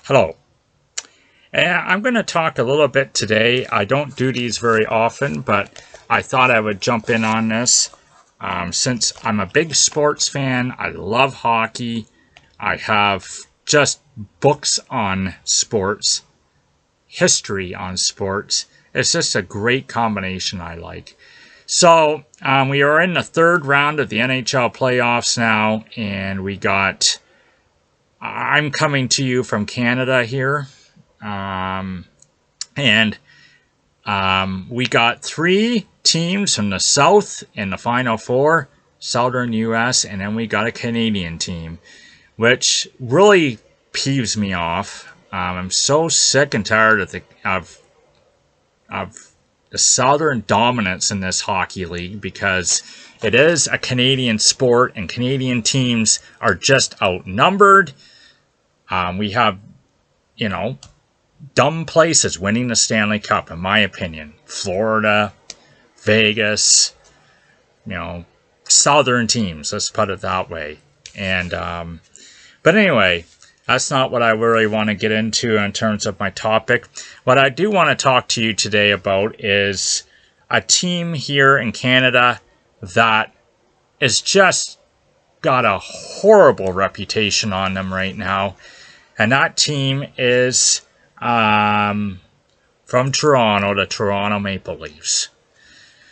Hello. And I'm going to talk a little bit today. I don't do these very often, but I thought I would jump in on this. Since I'm a big sports fan, I love hockey. I have just books on sports, history on sports. It's just a great combination I like. So we are in the third round of the NHL playoffs now, and I'm coming to you from Canada here. We got three teams from the South in the Final Four, Southern U.S., and then we got a Canadian team, which really peeves me off. I'm so sick and tired of the Southern dominance in this hockey league because it is a Canadian sport and Canadian teams are just outnumbered. We have, dumb places winning the Stanley Cup, in my opinion. Florida, Vegas, Southern teams, let's put it that way. But anyway, that's not what I really want to get into in terms of my topic. What I do want to talk to you today about is a team here in Canada that is just got a horrible reputation on them right now. And that team is from Toronto, the Toronto Maple Leafs.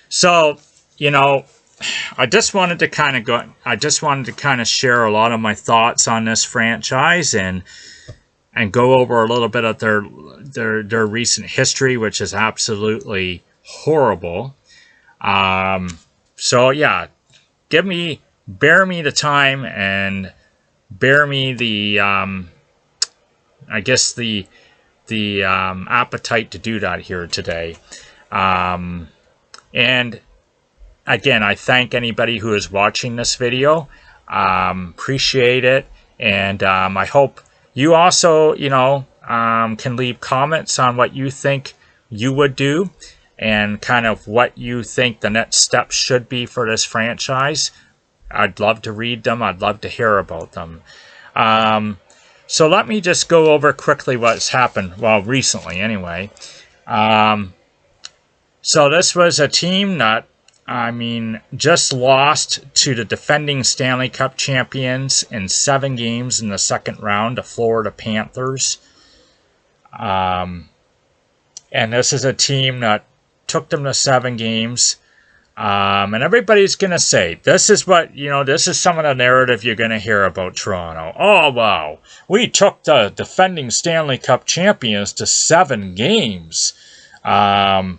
So, I just wanted to kind of share a lot of my thoughts on this franchise and go over a little bit of their recent history, which is absolutely horrible. So yeah, bear me the time and bear me the appetite to do that here today. And again, I thank anybody who is watching this video. Appreciate it. And I hope you also, can leave comments on what you think you would do and kind of what you think the next steps should be for this franchise. I'd love to read them. I'd love to hear about them. So let me just go over quickly what's happened, recently anyway. So this was a team that, just lost to the defending Stanley Cup champions in 7 games in the second round, the Florida Panthers. And this is a team that took them to 7 games. And everybody's going to say, this is some of the narrative you're going to hear about Toronto. Oh, wow, we took the defending Stanley Cup champions to 7 games. Boy,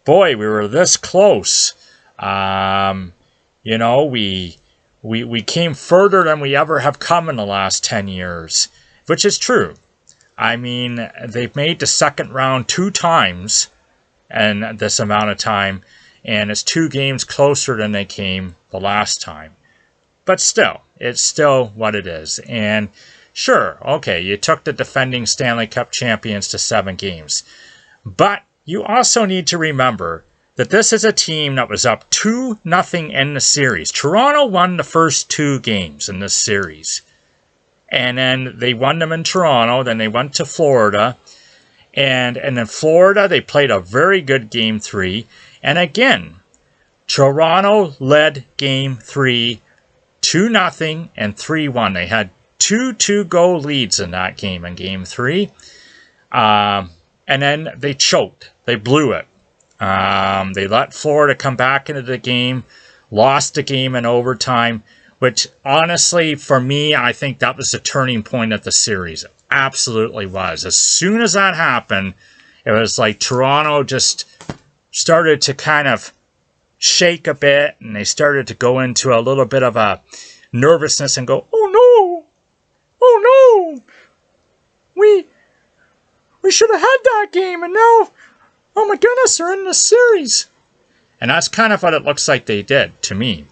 we were this close. We came further than we ever have come in the last 10 years, which is true. They've made the second round 2 times in this amount of time. And it's 2 games closer than they came the last time. But still, it's still what it is. And sure, okay, you took the defending Stanley Cup champions to 7 games. But you also need to remember that this is a team that was up 2-0 in the series. Toronto won the first 2 games in this series. And then they won them in Toronto. Then they went to Florida. And in Florida, they played a very good Game 3. And again, Toronto led Game 3 2-0 and 3-1. They had 2-2-goal leads in that game in Game 3. And then they choked. They blew it. They let Florida come back into the game, lost the game in overtime, which honestly, for me, I think that was the turning point of the series. It absolutely was. As soon as that happened, it was like Toronto just started to kind of shake a bit, and they started to go into a little bit of a nervousness and go, oh no, we should have had that game, and now, oh my goodness, they're in the series. And that's kind of what it looks like they did to me.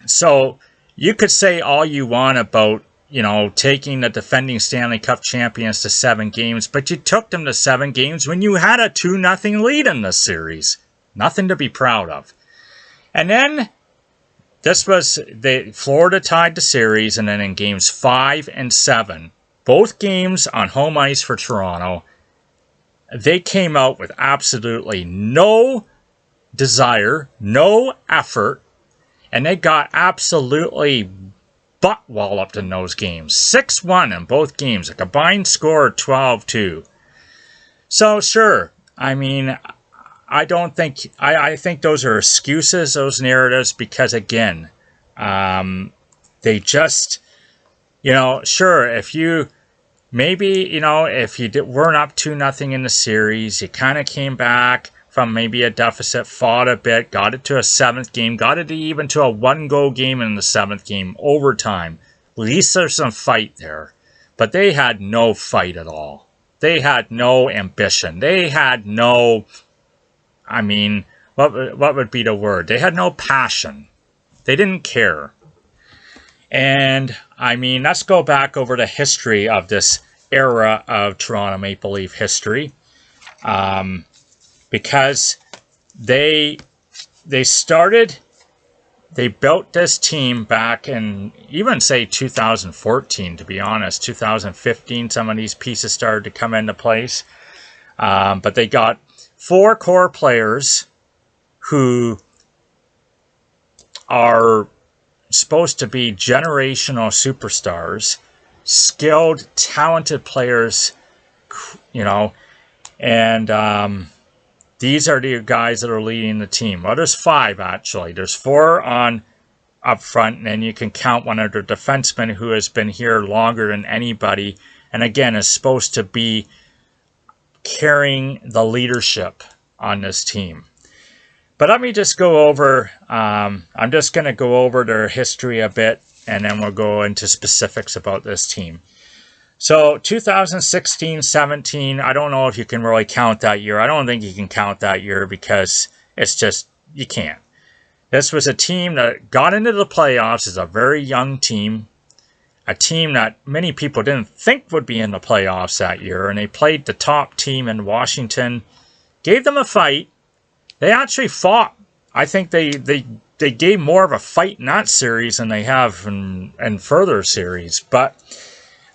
So you could say all you want about taking the defending Stanley Cup champions to 7 games, but you took them to 7 games when you had a 2-0 lead in this series. Nothing to be proud of. And then Florida tied the series, and then in games 5 and 7, both games on home ice for Toronto, they came out with absolutely no desire, no effort, and they got absolutely butt walloped in those games. 6-1 in both games, a combined score of 12-2. So sure, I mean, I think those are excuses, those narratives, because again, they just, sure, if you weren't up 2-0 in the series, you kind of came back from maybe a deficit, fought a bit, got it to a seventh game, got it even to a one-goal game in the seventh game, overtime. At least there's some fight there. But they had no fight at all. They had no ambition. They had no, what would be the word? They had no passion. They didn't care. And, let's go back over the history of this era of Toronto Maple Leaf history. Because they built this team back in, even say 2014, to be honest. 2015, some of these pieces started to come into place. But they got 4 core players who are supposed to be generational superstars, skilled, talented players, and these are the guys that are leading the team. Well, there's 5 actually. There's 4 on up front, and then you can count one of the defensemen who has been here longer than anybody, and again is supposed to be carrying the leadership on this team. But let me just go over, I'm just going to go over their history a bit, and then we'll go into specifics about this team. So 2016-17, I don't know if you can really count that year. I don't think you can count that year because it's just, you can't. This was a team that got into the playoffs as a very young team, a team that many people didn't think would be in the playoffs that year, and they played the top team in Washington, gave them a fight. They actually fought. I think they gave more of a fight in that series than they have in further series, but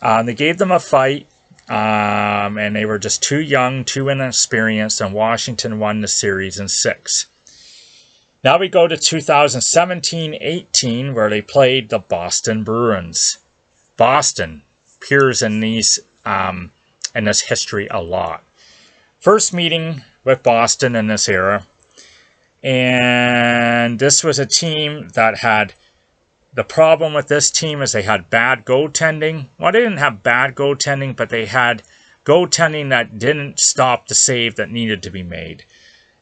they gave them a fight, and they were just too young, too inexperienced, and Washington won the series in 6. Now we go to 2017-18, where they played the Boston Bruins. Boston appears in this history a lot. First meeting with Boston in this era, and this was a team that had, the problem with this team is they had bad goaltending. Well, they didn't have bad goaltending, but they had goaltending that didn't stop the save that needed to be made.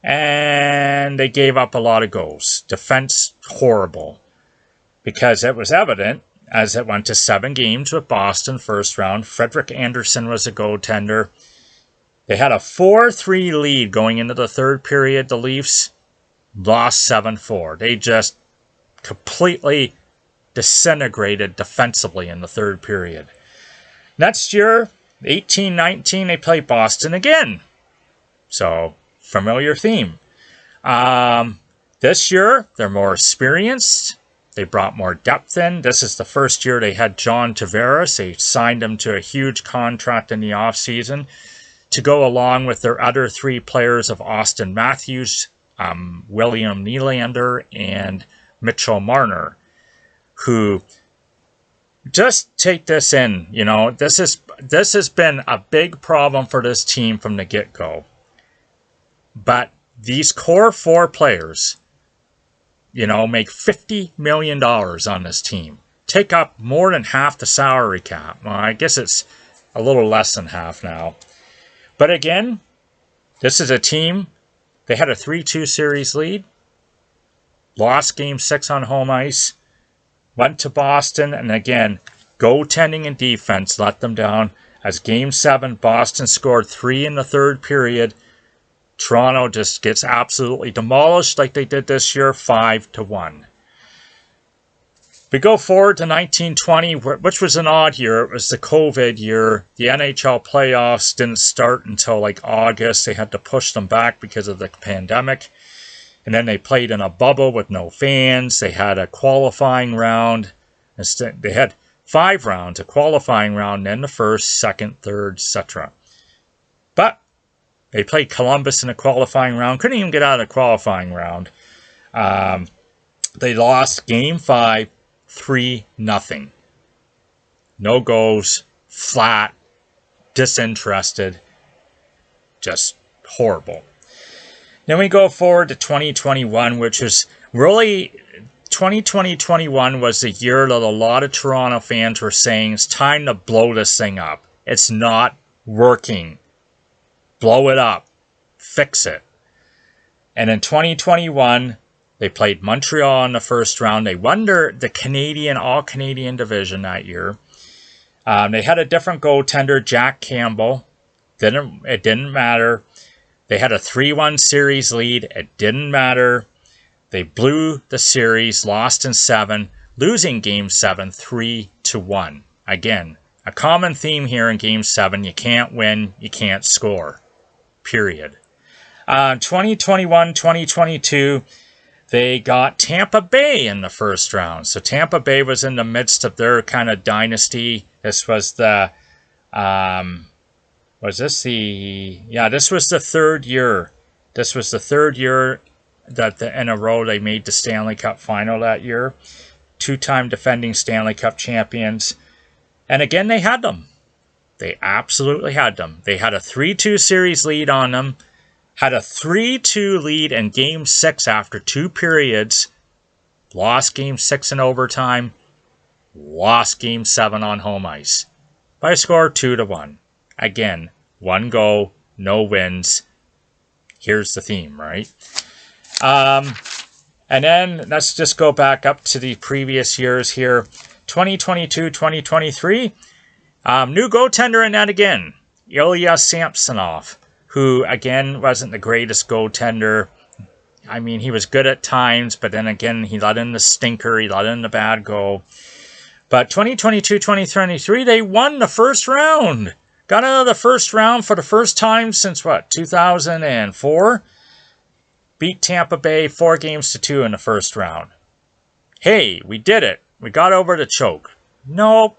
And they gave up a lot of goals. Defense, horrible. Because it was evident, as it went to 7 games with Boston first round, Frederik Andersen was a goaltender. They had a 4-3 lead going into the third period. The Leafs lost 7-4. They just completely disintegrated defensively in the third period. Next year, 18-19, they play Boston again. So, familiar theme. This year, they're more experienced. They brought more depth in. This is the first year they had John Tavares. They signed him to a huge contract in the offseason to go along with their other 3 players of Auston Matthews, William Nylander, and Mitchell Marner, who, just take this in, this has been a big problem for this team from the get-go. But these core 4 players, make $50 million on this team. Take up more than half the salary cap. Well, I guess it's a little less than half now. But again, this is a team, they had a 3-2 series lead, lost Game 6 on home ice, went to Boston, and again, goaltending and defense let them down. As Game 7, Boston scored 3 in the third period. Toronto just gets absolutely demolished like they did this year, 5-1. We go forward to 1920, which was an odd year. It was the COVID year. The NHL playoffs didn't start until like August. They had to push them back because of the pandemic. And then they played in a bubble with no fans. They had a qualifying round. Instead, they had 5 rounds, a qualifying round, then the first, second, third, etc. But they played Columbus in the qualifying round. Couldn't even get out of the qualifying round. They lost Game 5, 3-0. No goals, flat, disinterested, just horrible. Then we go forward to 2021, which is really 2020-21 was the year that a lot of Toronto fans were saying it's time to blow this thing up. It's not working. Blow it up. Fix it. And in 2021, they played Montreal in the first round. They won the Canadian, all-Canadian division that year. They had a different goaltender, Jack Campbell. It didn't matter. They had a 3-1 series lead. It didn't matter. They blew the series, lost in 7, losing Game 7 3-1. Again, a common theme here in Game 7. You can't win, you can't score. Period. 2021-2022, they got Tampa Bay in the first round. So Tampa Bay was in the midst of their kind of dynasty. This was the... this was the third year. This was the third year that in a row they made the Stanley Cup final that year. 2-time defending Stanley Cup champions. And again, they had them. They absolutely had them. They had a 3-2 series lead on them. Had a 3-2 lead in Game 6 after 2 periods. Lost Game 6 in overtime. Lost Game 7 on home ice. By a score of 2-1. Again, 1 goal, no wins. Here's the theme, right? And then let's just go back up to the previous years here. 2022-2023. New goaltender in that again. Ilya Samsonov, who again wasn't the greatest goaltender. I mean, he was good at times, but then again, he let in the stinker. He let in the bad goal. But 2022-2023, they won the first round. Got out of the first round for the first time since, 2004? Beat Tampa Bay 4-2 in the first round. Hey, we did it. We got over the choke. Nope,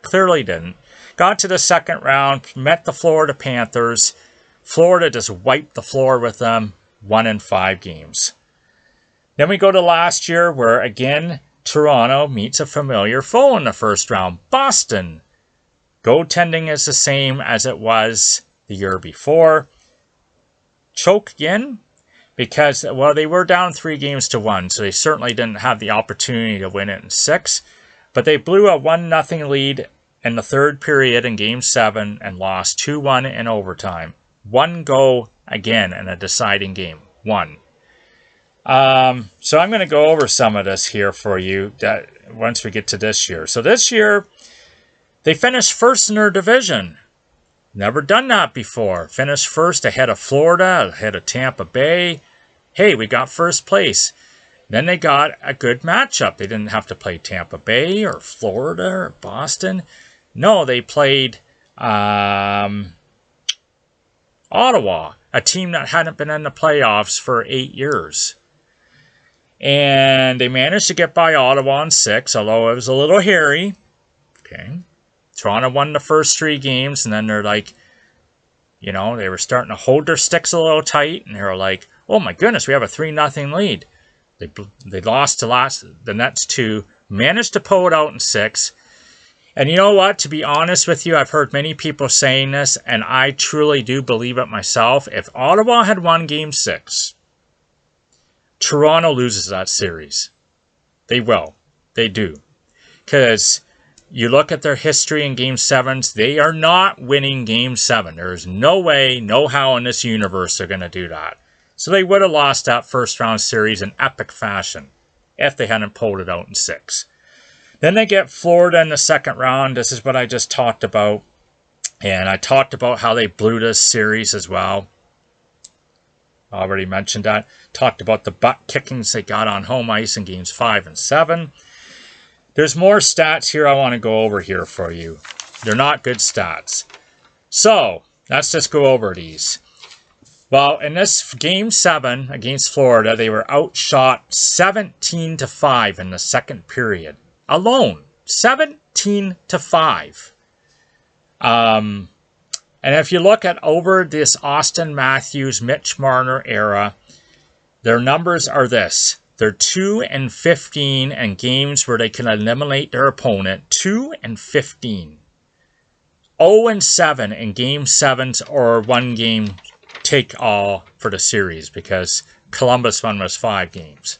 clearly didn't. Got to the second round, met the Florida Panthers. Florida just wiped the floor with them, 1 in 5 games. Then we go to last year where, again, Toronto meets a familiar foe in the first round, Boston. Goaltending is the same as it was the year before. Choke again because, they were down 3-1, so they certainly didn't have the opportunity to win it in 6. But they blew a 1-0 lead in the third period in Game 7 and lost 2-1 in overtime. 1 goal again in a deciding game. 1. So I'm going to go over some of this here for you once we get to this year. So this year, they finished first in their division. Never done that before. Finished first ahead of Florida, ahead of Tampa Bay. Hey, we got first place. Then they got a good matchup. They didn't have to play Tampa Bay or Florida or Boston. No, they played Ottawa, a team that hadn't been in the playoffs for 8 years. And they managed to get by Ottawa in 6, although it was a little hairy. Okay. Toronto won the first 3 games, and then they're like, they were starting to hold their sticks a little tight, and they were like, oh my goodness, we have a 3-0 lead. They lost to the next 2, managed to pull it out in 6. And you know what? To be honest with you, I've heard many people saying this, and I truly do believe it myself. If Ottawa had won Game 6, Toronto loses that series. They will. They do. Because you look at their history in Game 7s, they are not winning Game 7. There is no way, no how in this universe they're going to do that. So they would have lost that first round series in epic fashion if they hadn't pulled it out in 6. Then they get Florida in the second round. This is what I just talked about. And I talked about how they blew this series as well. I already mentioned that. Talked about the butt kickings they got on home ice in Games 5 and 7. There's more stats here I want to go over here for you. They're not good stats. So, let's just go over these. Well, in this Game 7 against Florida, they were outshot 17-5 in the second period. Alone. 17-5 14-5. And if you look at over this Auston Matthews, Mitch Marner era, their numbers are this. They're 2-15 in games where they can eliminate their opponent. 2-15. 0-7 in game 7s or one game take all for the series because Columbus one was 5 games.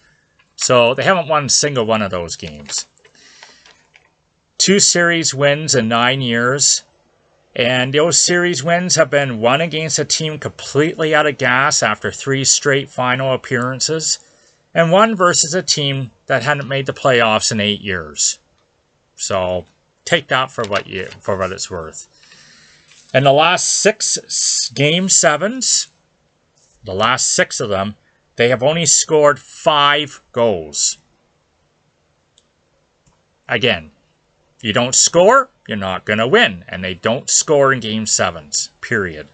So they haven't won a single one of those games. 2 series wins in 9 years. And those series wins have been one against a team completely out of gas after 3 straight final appearances, and one versus a team that hadn't made the playoffs in 8 years. So take that for what it's worth. In the last 6 game 7s, the last 6 of them, they have only scored 5 goals. Again, you don't score, you're not going to win. And they don't score in game 7s, period.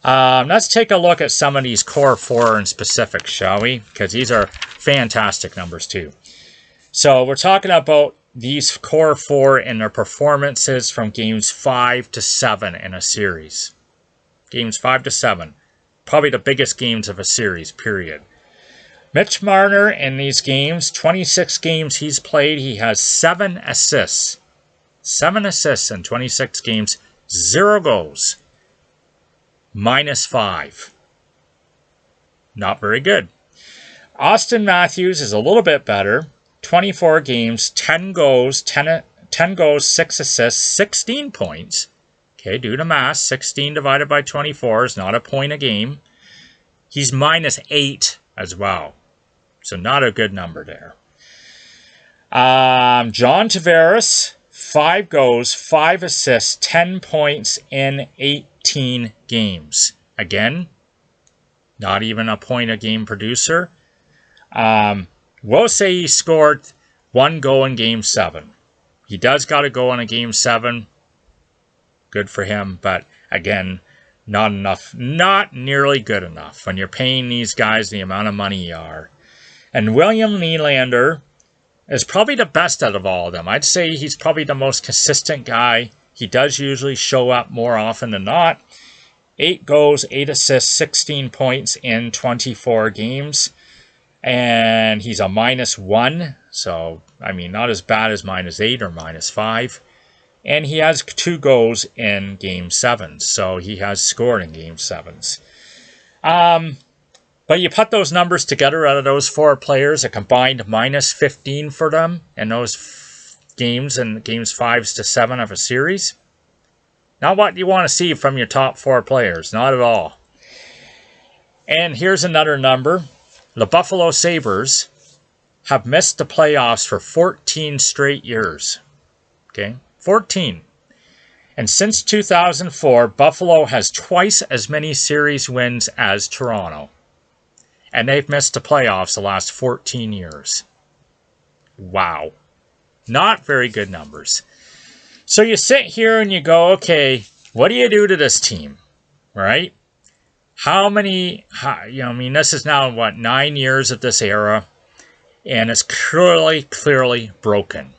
Let's take a look at some of these core 4 in specific, shall we? Because these are fantastic numbers too. So we're talking about these core 4 in their performances from games 5 to 7 in a series. Games 5 to 7. Probably the biggest games of a series, period. Mitch Marner in these games, 26 games he's played, he has 7 assists. 7 assists in 26 games, 0 goals. -5. Not very good. Auston Matthews is a little bit better. 24 games, 10 goals, 10 goals, 6 assists, 16 points. Okay, do the math. 16 divided by 24 is not a point a game. He's -8 as well. So not a good number there. John Tavares, 5 goals, 5 assists, 10 points in 18 games. Again, not even a point a game producer. We'll say he scored 1 goal in game 7. He does got to go in a game 7. Good for him, but again, not enough. Not nearly good enough when you're paying these guys the amount of money you are. And William Nylander is probably the best out of all of them. I'd say he's probably the most consistent guy. He does usually show up more often than not. 8 goals, 8 assists, 16 points in 24 games. And he's a -1. So, I mean, not as bad as -8 or -5. And he has 2 goals in game 7s. So he has scored in game 7s. But you put those numbers together out of those 4 players, a combined -15 for them in those games and games 5 to 7 of a series. Not what you want to see from your top 4 players. Not at all. And here's another number. The Buffalo Sabres have missed the playoffs for 14 straight years. Okay, 14. And since 2004, Buffalo has twice as many series wins as Toronto. And they've missed the playoffs the last 14 years. Wow. Not very good numbers. So you sit here and you go, okay, what do you do to this team? Right? This is now, 9 years of this era. And it's clearly broken.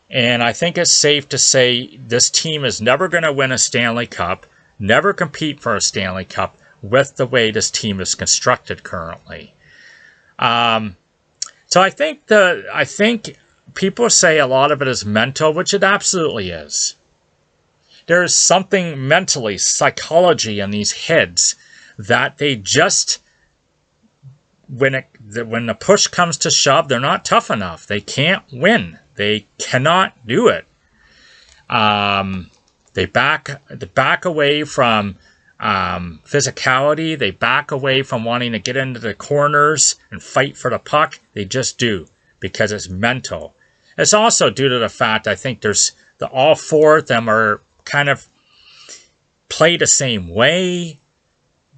And I think it's safe to say this team is never going to win a Stanley Cup, never compete for a Stanley Cup, with the way this team is constructed currently. So I think people say a lot of it is mental, which it absolutely is. There's something mentally, psychology in these heads that they just, when the push comes to shove, they're not tough enough. They can't win. They cannot do it. They back away from physicality. They back away from wanting to get into the corners and fight for the puck. They just do, because it's mental. It's also due to the fact I think all 4 of them are kind of play the same way.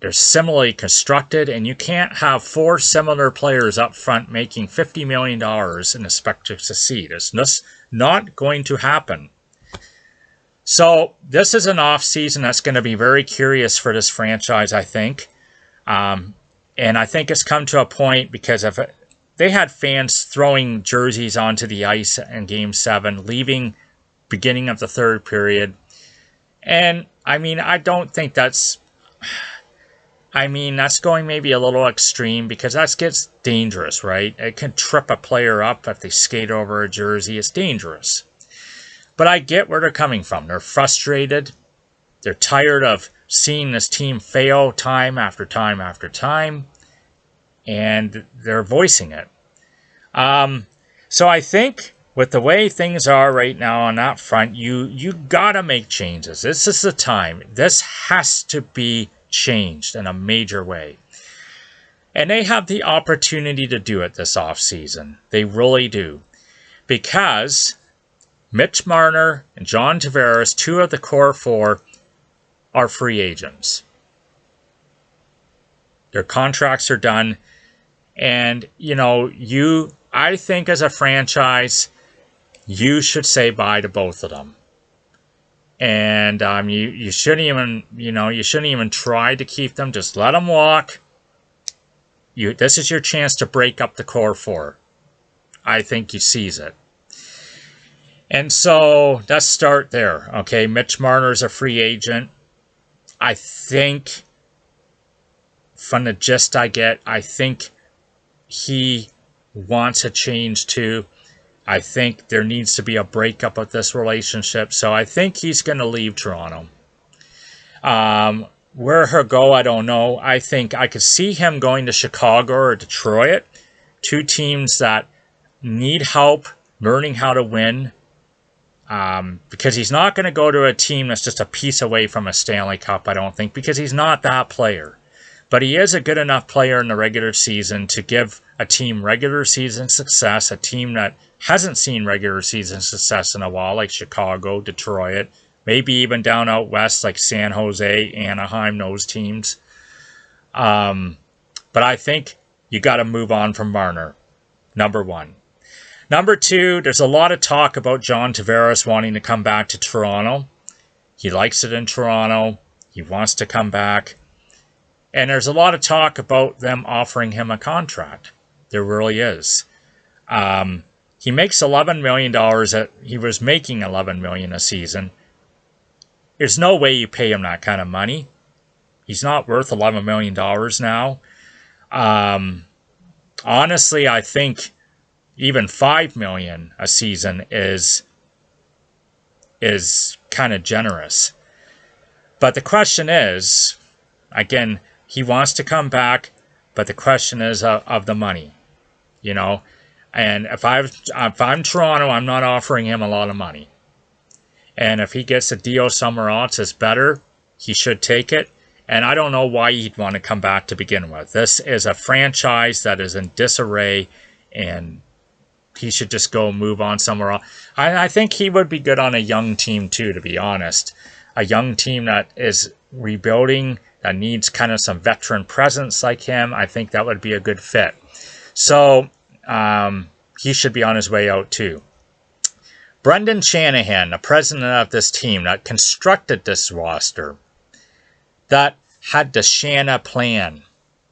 They're similarly constructed, and you can't have 4 similar players up front making $50 million and expect to succeed. It's just not going to happen. So this is an off season that's going to be very curious for this franchise, I think. And I think it's come to a point because of they had fans throwing jerseys onto the ice in Game 7, leaving beginning of the third period. And, I mean, I don't think that's... I mean, that's going maybe a little extreme because that gets dangerous, right? It can trip a player up if they skate over a jersey. It's dangerous. But I get where they're coming from. They're frustrated. They're tired of seeing this team fail time after time after time. And they're voicing it. So I think with the way things are right now on that front, you gotta make changes. This is the time. This has to be changed in a major way. And they have the opportunity to do it this offseason. They really do. Because Mitch Marner and John Tavares, 2 of the core 4, are free agents. Their contracts are done. And, you know, I think as a franchise, you should say bye to both of them. And you shouldn't even, you shouldn't even try to keep them. Just let them walk. This is your chance to break up the core 4. I think you seize it. And so let's start there. Okay, Mitch Marner's a free agent. I think, from the gist I get, I think he wants a change too. I think there needs to be a breakup of this relationship. So I think he's going to leave Toronto. Where he'll go, I don't know. I think I could see him going to Chicago or Detroit. 2 teams that need help learning how to win. Because he's not going to go to a team that's just a piece away from a Stanley Cup, I don't think. Because he's not that player. But he is a good enough player in the regular season to give a team regular season success, a team that hasn't seen regular season success in a while, like Chicago, Detroit, maybe even down out west like San Jose, Anaheim, those teams. But I think you got to move on from Marner, number 1. Number 2, there's a lot of talk about John Tavares wanting to come back to Toronto. He likes it in Toronto. He wants to come back. And there's a lot of talk about them offering him a contract. There really is. He makes $11 million. He was making $11 million a season. There's no way you pay him that kind of money. He's not worth $11 million now. Honestly, I think even $5 million a season is kind of generous. But the question is, again, he wants to come back, but the question is of the money, And if I'm Toronto, I'm not offering him a lot of money. And if he gets a deal somewhere else that's better, he should take it. And I don't know why he'd want to come back to begin with. This is a franchise that is in disarray, and he should just go move on somewhere else. I think he would be good on a young team too, to be honest. A young team that is rebuilding, that needs kind of some veteran presence like him. I think that would be a good fit. So he should be on his way out too. Brendan Shanahan, the president of this team that constructed this roster, that had the Shanna plan,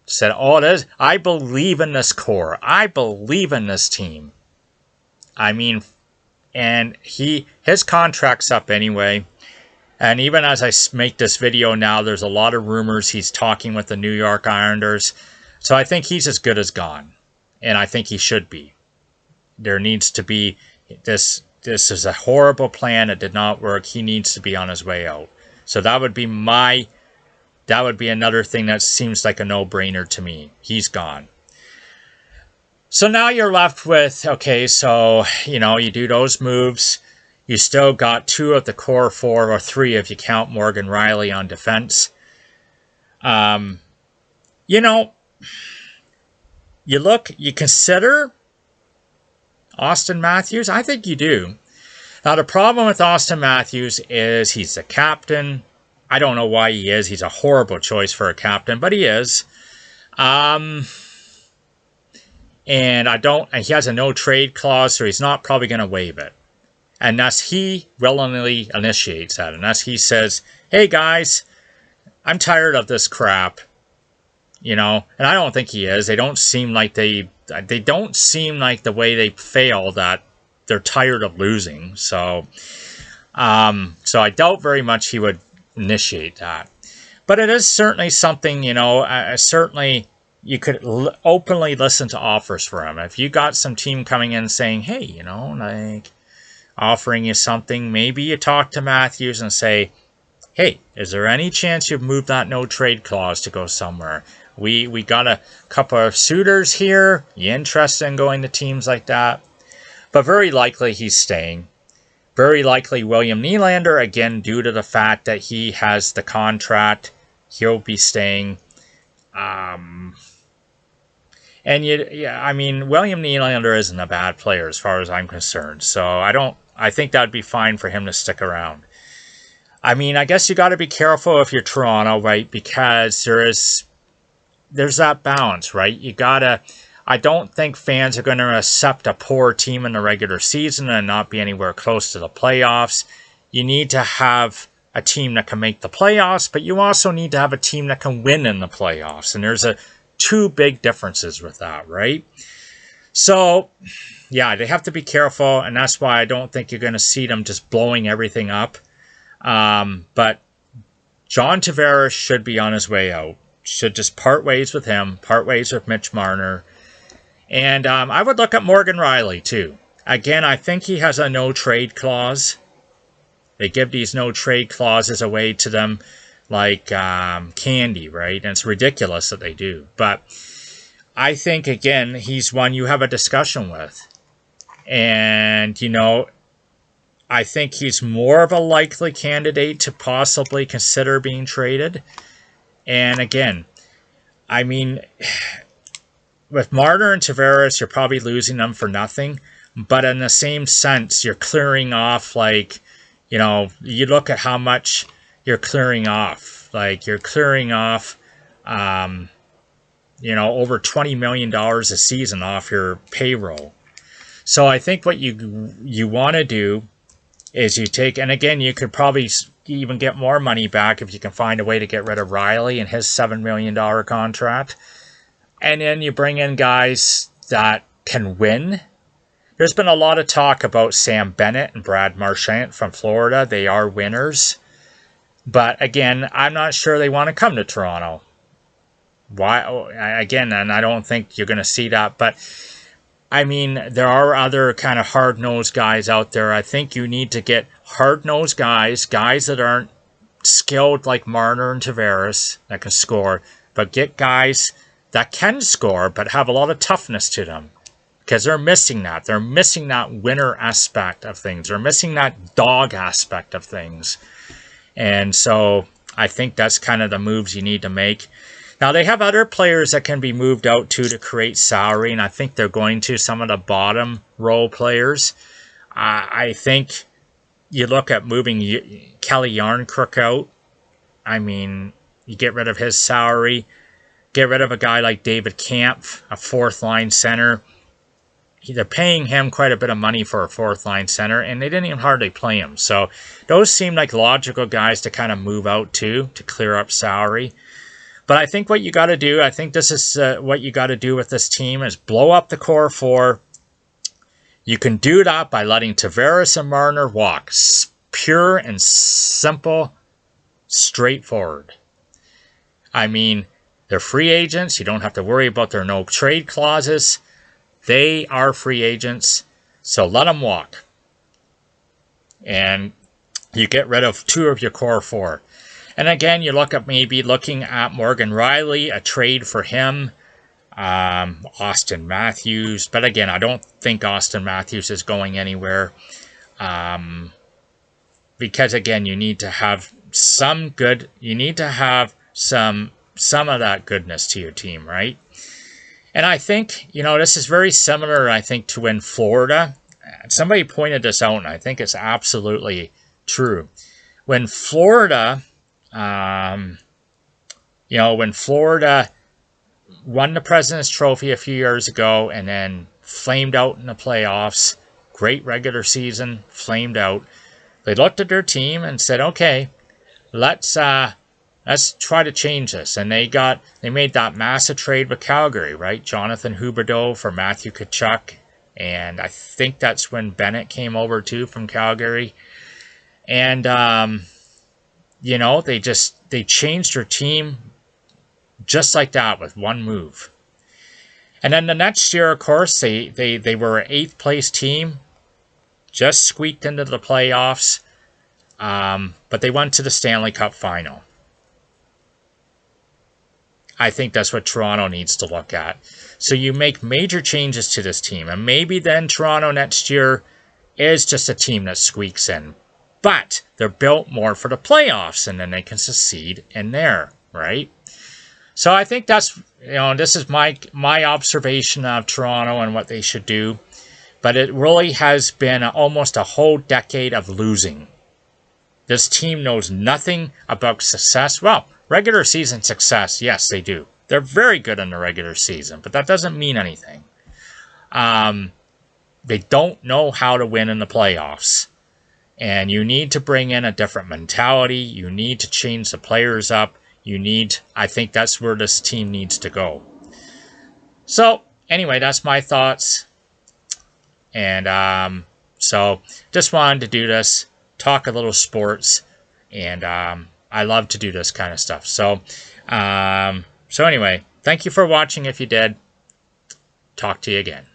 said, I believe in this core. I believe in this team. I mean, and his contract's up anyway. And even as I make this video now, there's a lot of rumors he's talking with the New York Islanders. So I think he's as good as gone. And I think he should be. There needs to be, this is a horrible plan. It did not work. He needs to be on his way out. So that would be another thing that seems like a no-brainer to me. He's gone. So now you're left with, okay, so, you do those moves. You still got 2 of the core 4, or 3 if you count Morgan Riley on defense. You consider Auston Matthews? I think you do. Now, the problem with Auston Matthews is he's the captain. I don't know why he is. He's a horrible choice for a captain, but he is. And he has a no-trade clause, so he's not probably going to waive it. Unless he willingly initiates that. Unless he says, hey guys, I'm tired of this crap. And I don't think he is. They don't seem like the they don't seem like the way they fail that they're tired of losing. So I doubt very much he would initiate that. But it is certainly something, certainly you could openly listen to offers for him. If you got some team coming in saying, hey, like offering you something, maybe you talk to Matthews and say, hey, is there any chance you've moved that no trade clause to go somewhere? We got a couple of suitors here. You interested in going to teams like that? But very likely he's staying. Very likely William Nylander, again, due to the fact that he has the contract, he'll be staying. William Nylander isn't a bad player as far as I'm concerned. So I think that'd be fine for him to stick around. I guess you got to be careful if you're Toronto, right? Because there's that balance, right? I don't think fans are going to accept a poor team in the regular season and not be anywhere close to the playoffs. You need to have a team that can make the playoffs, but you also need to have a team that can win in the playoffs. And there's two big differences with that, right? So, yeah, they have to be careful, and that's why I don't think you're going to see them just blowing everything up. But John Tavares should be on his way out. Should just part ways with him, part ways with Mitch Marner. And I would look at Morgan Rielly, too. Again, I think he has a no-trade clause. They give these no-trade clauses away to them like candy, right? And it's ridiculous that they do. But I think, again, he's one you have a discussion with. And, I think he's more of a likely candidate to possibly consider being traded. And, again, with Marner and Tavares, you're probably losing them for nothing. But in the same sense, you're clearing off, you look at how much you're clearing off. Like, you're clearing off, over $20 million a season off your payroll. So I think what you want to do is you take, and again, you could probably even get more money back if you can find a way to get rid of Rielly and his $7 million contract. And then you bring in guys that can win. There's been a lot of talk about Sam Bennett and Brad Marchand from Florida. They are winners. But again, I'm not sure they want to come to Toronto. Why? Again, and I don't think you're going to see that. But, there are other kind of hard-nosed guys out there. I think you need to get hard-nosed guys that aren't skilled like Marner and Tavares that can score. But get guys that can score but have a lot of toughness to them. Because they're missing that. They're missing that winner aspect of things. They're missing that dog aspect of things. And so I think that's kind of the moves you need to make. Now, they have other players that can be moved out to create salary, and I think they're going to, some of the bottom role players. I think you look at moving Kelly Yarncrook out. You get rid of his salary. Get rid of a guy like David Kampf, a fourth-line center. They're paying him quite a bit of money for a fourth-line center, and they didn't even hardly play him. So those seem like logical guys to kind of move out to clear up salary. But I think what you got to do, I think this is what you got to do with this team, is blow up the core four. You can do that by letting Tavares and Marner walk. Pure and simple, straightforward. They're free agents. You don't have to worry about their no trade clauses. They are free agents, so let them walk. And you get rid of two of your core four. And again, you look at maybe looking at Morgan Rielly, a trade for him, Auston Matthews. But again, I don't think Auston Matthews is going anywhere. Because again, you need to have some good, you need to have some of that goodness to your team, right? And I think, this is very similar, I think, to when Florida, somebody pointed this out, and I think it's absolutely true. When Florida, when Florida won the President's Trophy a few years ago and then flamed out in the playoffs, great regular season, flamed out, they looked at their team and said, okay, let's let's try to change this. And they made that massive trade with Calgary, right? Jonathan Huberdeau for Matthew Tkachuk. And I think that's when Bennett came over too from Calgary. And, you know, they changed their team just like that with one move. And then the next year, of course, they were an 8th place team, just squeaked into the playoffs, but they went to the Stanley Cup final. I think that's what Toronto needs to look at. So you make major changes to this team, and maybe then Toronto next year is just a team that squeaks in. But they're built more for the playoffs, and then they can succeed in there, right? So I think that's, you know, this is my observation of Toronto and what they should do. But it really has been almost a whole decade of losing. This team knows nothing about success. Well, regular season success, yes, they do. They're very good in the regular season, but that doesn't mean anything. They don't know how to win in the playoffs. And you need to bring in a different mentality. You need to change the players up. I think that's where this team needs to go. So, anyway, that's my thoughts. And so, just wanted to do this, talk a little sports, and I love to do this kind of stuff. So, anyway, thank you for watching if you did. Talk to you again.